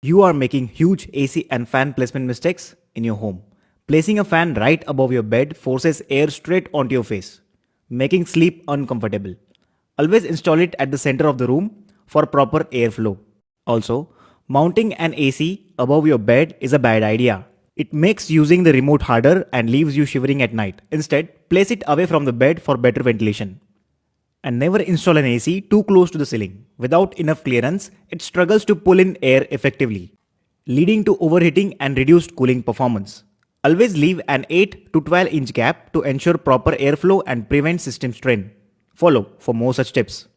You are making huge AC and fan placement mistakes in your home. Placing a fan right above your bed forces air straight onto your face, making sleep uncomfortable. Always install it at the center of the room for proper airflow. Also, mounting an AC above your bed is a bad idea. It makes using the remote harder and leaves you shivering at night. Instead, place it away from the bed for better ventilation. And never install an AC too close to the ceiling. Without enough clearance, it struggles to pull in air effectively, leading to overheating and reduced cooling performance. Always leave an 8 to 12 inch gap to ensure proper airflow and prevent system strain. Follow for more such tips.